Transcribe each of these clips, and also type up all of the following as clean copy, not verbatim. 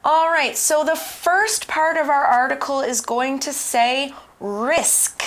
All right, so the first part of our article is going to say risk.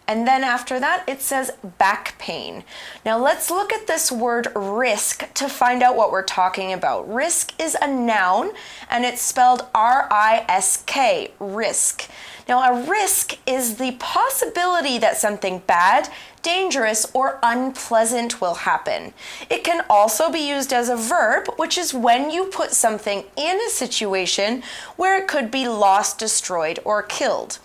And then after that, it says back pain. Now let's look at this word risk to find out what we're talking about. Risk is a noun, and it's spelled R-I-S-K, risk. Now a risk is the possibility that something bad, dangerous, or unpleasant will happen. It can also be used as a verb, which is when you put something in a situation where it could be lost, destroyed, or killed.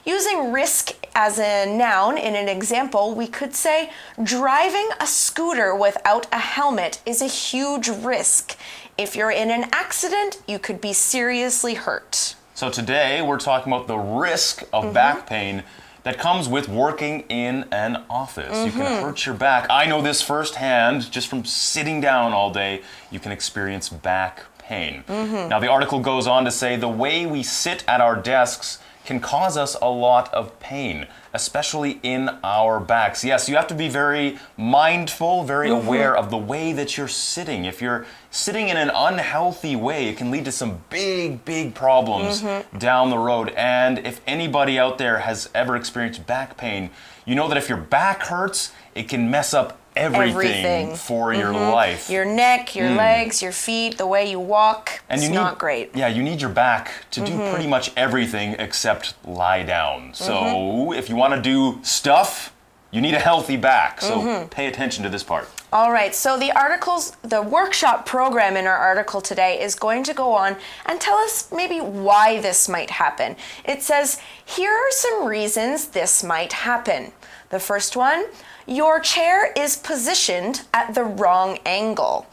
Using risk as a noun in an example, we could say, driving a scooter without a helmet is a huge risk. If you're in an accident, you could be seriously hurt. So today we're talking about the risk of back pain that comes with working in an office. You can hurt your back. I know this firsthand, just from sitting down all day, you can experience back pain. Now the article goes on to say the way we sit at our desks can cause us a lot of pain, especially in our backs. Yes, you have to be very mindful, very aware of the way that you're sitting. If you're sitting in an unhealthy way, it can lead to some big problems down the road. And if anybody out there has ever experienced back pain, you know that if your back hurts, it can mess up everything for your life. Your neck, your legs, your feet, the way you walk. And it's not great. Yeah, you need your back to do pretty much everything except lie down. So if you want to do stuff, you need a healthy back. So pay attention to this part. All right, so the workshop program in our article today is going to go on and tell us maybe why this might happen. It says, here are some reasons this might happen. The first one, your chair is positioned at the wrong angle.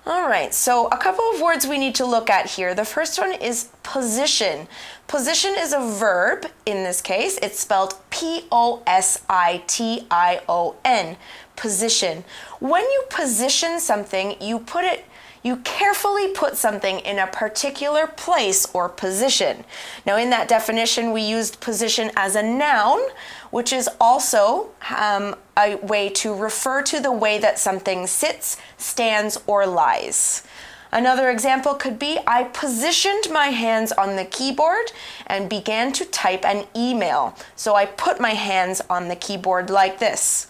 All right, so a couple of words we need to look at here. The first one is position. Position is a verb in this case. It's spelled P-O-S-I-T-I-O-N, position. When you position something, you carefully put something in a particular place or position. Now in that definition, we used position as a noun, which is also a way to refer to the way that something sits, stands, or lies. Another example could be, I positioned my hands on the keyboard and began to type an email. So I put my hands on the keyboard like this.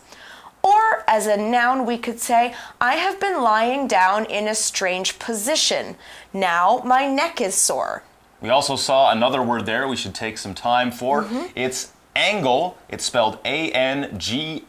Or as a noun, we could say, I have been lying down in a strange position. Now my neck is sore. We also saw another word there we should take some time for. It's angle. It's spelled A-N-G-L-E,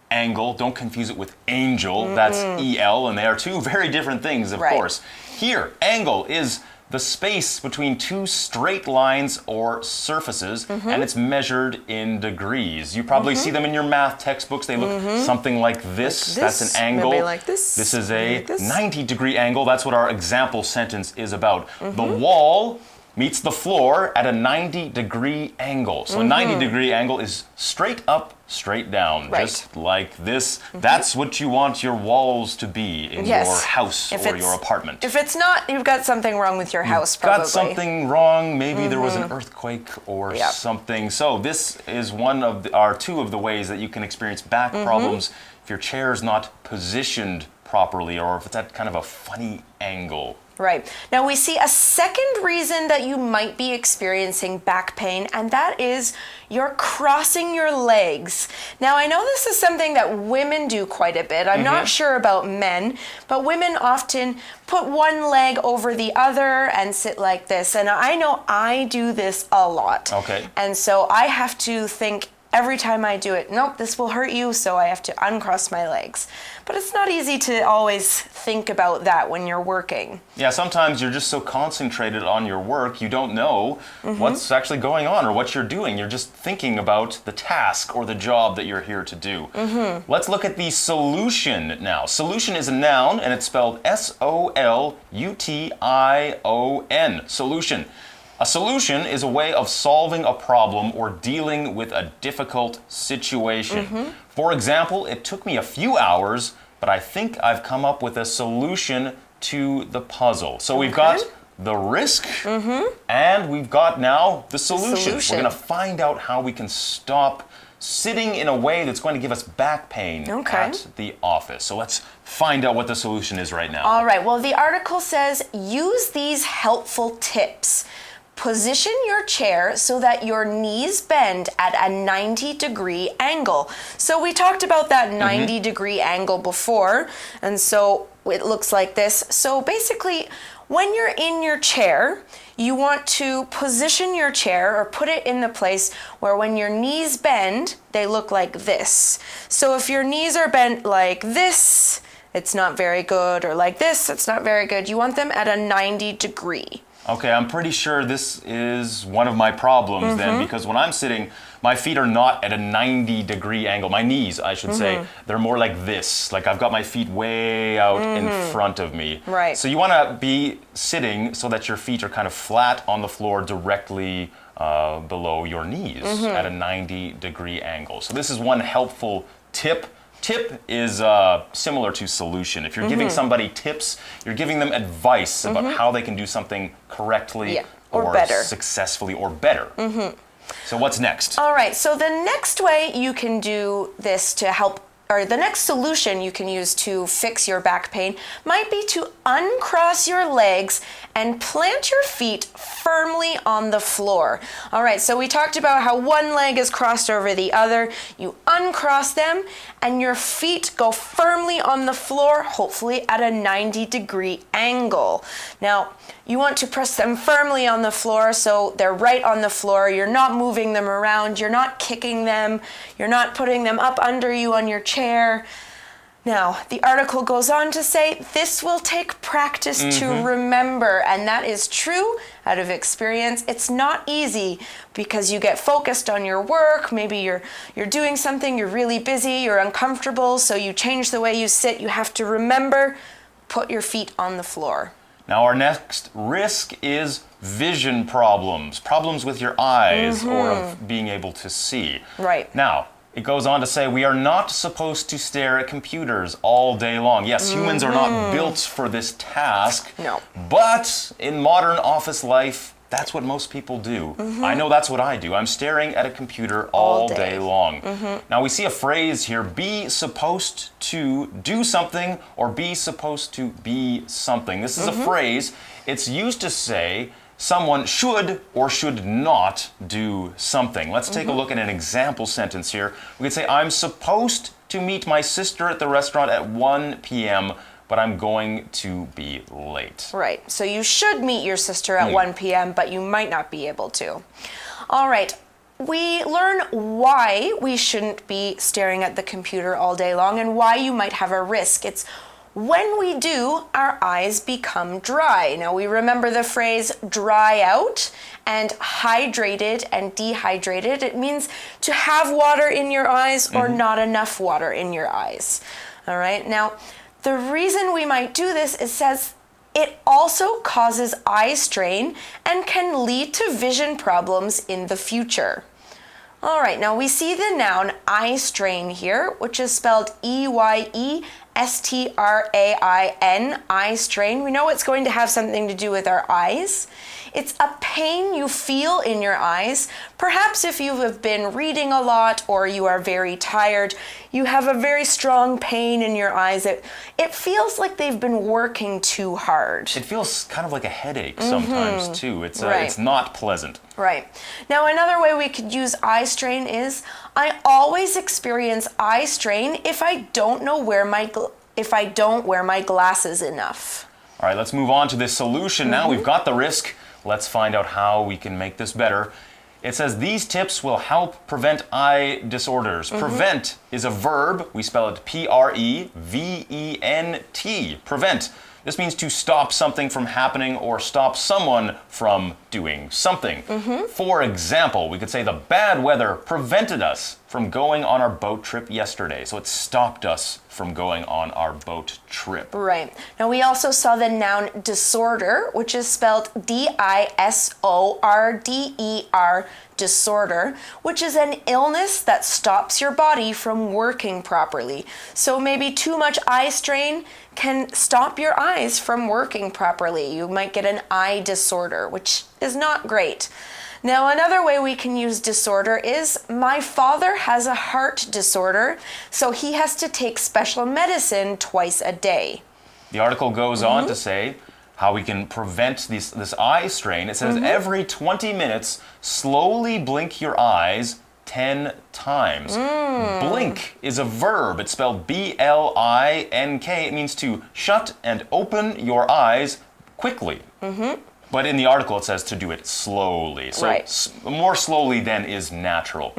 angle. Don't confuse it with angel. That's E-L, and they are two very different things, of course. Here, angle is the space between two straight lines or surfaces, and it's measured in degrees. You probably see them in your math textbooks. They look something like this. That's an angle. Maybe like this. This is a 90-degree angle. That's what our example sentence is about. The wall meets the floor at a 90-degree angle. So a 90-degree angle is straight up, straight down, just like this. That's what you want your walls to be in your house or your apartment. If it's not, you've got something wrong with your house, probably. Got something wrong. Maybe there was an earthquake or something. So this is two of the ways that you can experience back problems if your chair is not positioned properly or if it's at kind of a funny angle. Right. Now we see a second reason that you might be experiencing back pain, and that is you're crossing your legs. Now I know this is something that women do quite a bit. I'm not sure about men, but women often put one leg over the other and sit like this. And I know I do this a lot. Okay. And so I have to think every time I do it, nope, this will hurt you, so I have to uncross my legs. But it's not easy to always think about that when you're working. Yeah, sometimes you're just so concentrated on your work, you don't know what's actually going on or what you're doing. You're just thinking about the task or the job that you're here to do. Let's look at the solution now. Solution is a noun, and it's spelled S-O-L-U-T-I-O-N. Solution. A solution is a way of solving a problem or dealing with a difficult situation. For example, it took me a few hours, but I think I've come up with a solution to the puzzle. So we've got the risk, and we've got now the solution. We're going to find out how we can stop sitting in a way that's going to give us back pain at the office. So let's find out what the solution is right now. All right, well, the article says, use these helpful tips. Position your chair so that your knees bend at a 90-degree angle. So we talked about that 90-degree angle before, and so it looks like this. So basically, when you're in your chair, you want to position your chair or put it in the place where when your knees bend, they look like this. So if your knees are bent like this, it's not very good, or like this, it's not very good. You want them at a 90-degree. Okay, I'm pretty sure this is one of my problems then, because when I'm sitting, my feet are not at a 90-degree angle. My knees, I should say, they're more like this. Like I've got my feet way out in front of me. Right. So you want to be sitting so that your feet are kind of flat on the floor directly below your knees at a 90-degree angle. So this is one helpful tip. Tip is similar to solution. If you're giving somebody tips, you're giving them advice about how they can do something correctly or better. Successfully or better. So what's next? All right, so the next way you can do this to help, or the next solution you can use to fix your back pain might be to uncross your legs and plant your feet firmly on the floor. All right, so we talked about how one leg is crossed over the other. You uncross them and your feet go firmly on the floor, hopefully at a 90-degree angle. Now, you want to press them firmly on the floor so they're right on the floor. You're not moving them around. You're not kicking them. You're not putting them up under you on your chair. Now, the article goes on to say this will take practice to remember, and that is true out of experience. It's not easy because you get focused on your work. Maybe you're doing something, you're really busy, you're uncomfortable, so you change the way you sit. You have to remember, put your feet on the floor. Now our next risk is vision problems. Problems with your eyes or of being able to see. Right. Now, it goes on to say we are not supposed to stare at computers all day long. Yes, humans are not built for this task. No. But in modern office life, that's what most people do. I know that's what I do. I'm staring at a computer all day long. Now we see a phrase here, be supposed to do something or be supposed to be something. This is a phrase. It's used to say someone should or should not do something. Let's take a look at an example sentence here. We could say, I'm supposed to meet my sister at the restaurant at 1 p.m., but I'm going to be late. Right. So you should meet your sister at 1 p.m., but you might not be able to. All right. We learn why we shouldn't be staring at the computer all day long and why you might have a risk. It's when we do, our eyes become dry. Now we remember the phrase dry out and hydrated and dehydrated. It means to have water in your eyes or not enough water in your eyes. All right. Now, the reason we might do this, it says it also causes eye strain and can lead to vision problems in the future. All right, now we see the noun eye strain here, which is spelled E-Y-E-S-T-R-A-I-N, eye strain. We know it's going to have something to do with our eyes. It's a pain you feel in your eyes. Perhaps if you have been reading a lot or you are very tired, you have a very strong pain in your eyes. It feels like they've been working too hard. It feels kind of like a headache sometimes too. It's not pleasant. Right. Now another way we could use eye strain is I always experience eye strain if I don't wear my glasses enough. All right, let's move on to this solution now. We've got the risk. Let's find out how we can make this better. It says these tips will help prevent eye disorders. Prevent is a verb. We spell it P-R-E-V-E-N-T. Prevent. This means to stop something from happening or stop someone from doing something. For example, we could say the bad weather prevented us from going on our boat trip yesterday. So it stopped us from going on our boat trip. Right. Now we also saw the noun disorder, which is spelled D-I-S-O-R-D-E-R, disorder, which is an illness that stops your body from working properly. So maybe too much eye strain can stop your eyes from working properly. You might get an eye disorder, which is not great. Now, another way we can use disorder is my father has a heart disorder, so he has to take special medicine twice a day. The article goes on to say how we can prevent this eye strain. It says every 20 minutes, slowly blink your eyes 10 times. Blink is a verb. It's spelled B-L-I-N-K. It means to shut and open your eyes quickly. But in the article, it says to do it slowly. So more slowly than is natural.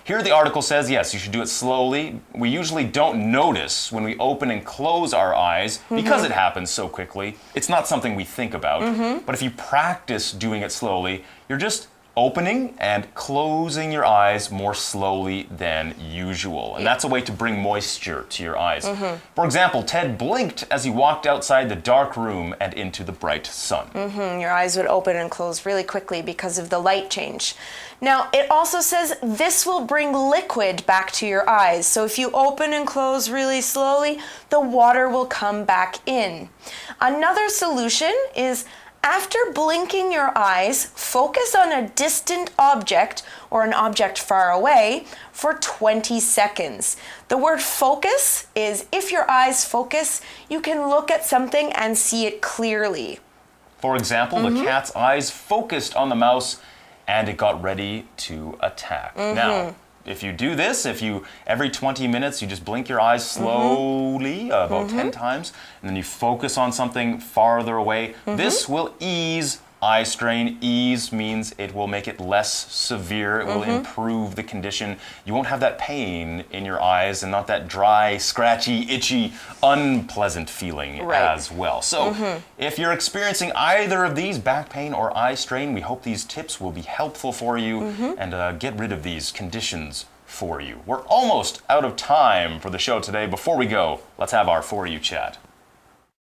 Here the article says, yes, you should do it slowly. We usually don't notice when we open and close our eyes because it happens so quickly. It's not something we think about. But if you practice doing it slowly, you're just opening and closing your eyes more slowly than usual. And that's a way to bring moisture to your eyes. For example, Ted blinked as he walked outside the dark room and into the bright sun. Your eyes would open and close really quickly because of the light change. Now, it also says this will bring liquid back to your eyes. So if you open and close really slowly, the water will come back in. Another solution is after blinking your eyes, focus on a distant object or an object far away for 20 seconds. The word focus is if your eyes focus, you can look at something and see it clearly. For example, the cat's eyes focused on the mouse and it got ready to attack. Now, if you do this, every 20 minutes you just blink your eyes slowly, about 10 times, and then you focus on something farther away, this will ease eye strain. Ease means it will make it less severe. It will improve the condition. You won't have that pain in your eyes and not that dry, scratchy, itchy, unpleasant feeling as well. So if you're experiencing either of these, back pain or eye strain, we hope these tips will be helpful for you and get rid of these conditions for you. We're almost out of time for the show today. Before we go, let's have our For You chat.